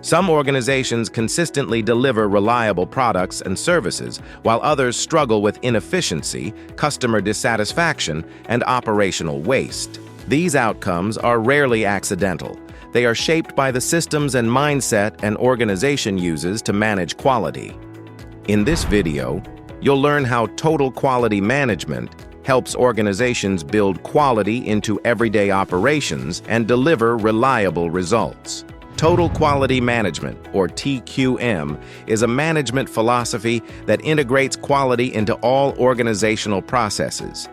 Some organizations consistently deliver reliable products and services, while others struggle with inefficiency, customer dissatisfaction, and operational waste. These outcomes are rarely accidental. They are shaped by the systems and mindset an organization uses to manage quality. In this video, you'll learn how total quality management helps organizations build quality into everyday operations and deliver reliable results. Total Quality Management, or TQM, is a management philosophy that integrates quality into all organizational processes.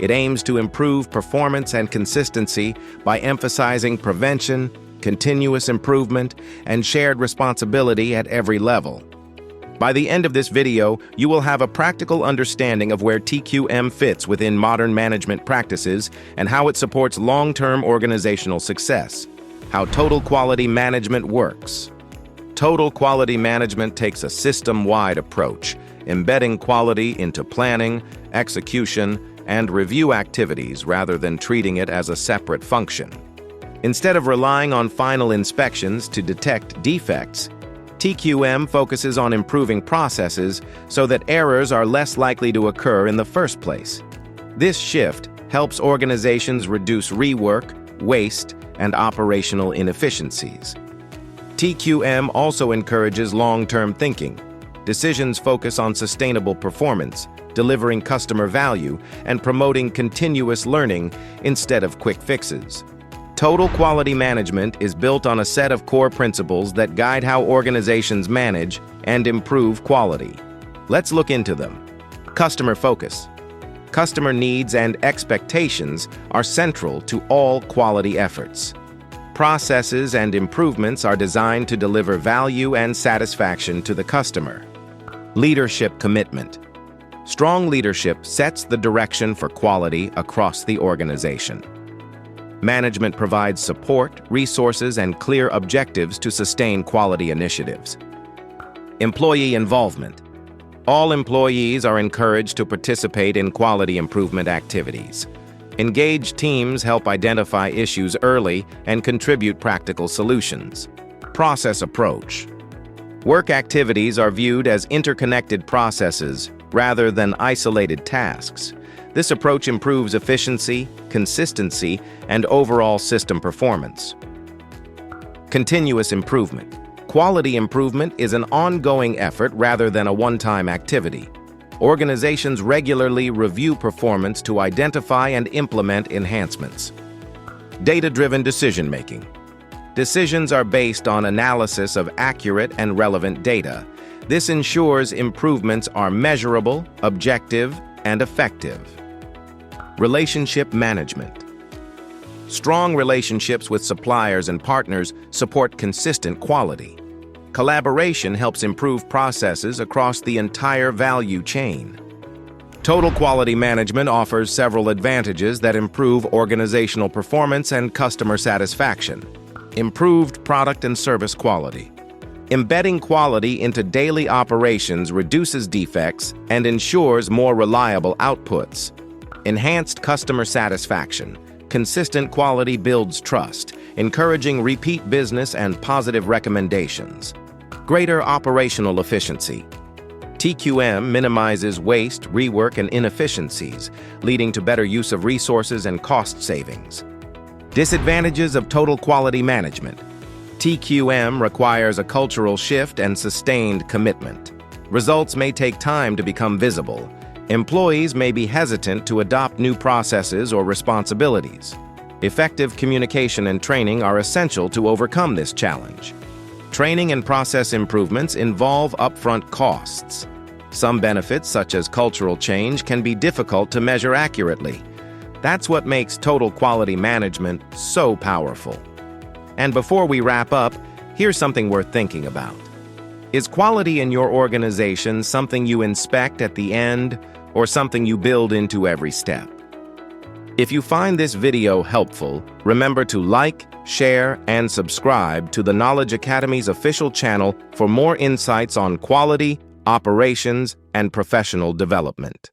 It aims to improve performance and consistency by emphasizing prevention, continuous improvement, and shared responsibility at every level. By the end of this video, you will have a practical understanding of where TQM fits within modern management practices and how it supports long-term organizational success. How total quality management works. Total quality management takes a system-wide approach, embedding quality into planning, execution, and review activities rather than treating it as a separate function. Instead of relying on final inspections to detect defects, TQM focuses on improving processes so that errors are less likely to occur in the first place. This shift helps organizations reduce rework, waste, and operational inefficiencies. TQM also encourages long-term thinking. Decisions focus on sustainable performance, delivering customer value, and promoting continuous learning instead of quick fixes. Total quality management is built on a set of core principles that guide how organizations manage and improve quality. Let's look into them. Customer focus. Customer needs and expectations are central to all quality efforts. Processes and improvements are designed to deliver value and satisfaction to the customer. Leadership commitment. Strong leadership sets the direction for quality across the organization. Management provides support, resources, and clear objectives to sustain quality initiatives. Employee involvement. All employees are encouraged to participate in quality improvement activities. Engaged teams help identify issues early and contribute practical solutions. Process approach. Work activities are viewed as interconnected processes rather than isolated tasks. This approach improves efficiency, consistency, and overall system performance. Continuous improvement. Quality improvement is an ongoing effort rather than a one-time activity. Organizations regularly review performance to identify and implement enhancements. Data-driven decision-making. Decisions are based on analysis of accurate and relevant data. This ensures improvements are measurable, objective, and effective. Relationship management. Strong relationships with suppliers and partners support consistent quality. Collaboration helps improve processes across the entire value chain. Total quality management offers several advantages that improve organizational performance and customer satisfaction. Improved product and service quality. Embedding quality into daily operations reduces defects and ensures more reliable outputs. Enhanced customer satisfaction. Consistent quality builds trust, encouraging repeat business and positive recommendations. Greater operational efficiency. TQM minimizes waste, rework, and inefficiencies, leading to better use of resources and cost savings. Disadvantages of total quality management. TQM requires a cultural shift and sustained commitment. Results may take time to become visible. Employees may be hesitant to adopt new processes or responsibilities. Effective communication and training are essential to overcome this challenge. Training and process improvements involve upfront costs. Some benefits, such as cultural change, can be difficult to measure accurately. That's what makes total quality management so powerful. And before we wrap up, here's something worth thinking about. Is quality in your organization something you inspect at the end, or something you build into every step? If you find this video helpful, remember to like, share, and subscribe to the Knowledge Academy's official channel for more insights on quality, operations, and professional development.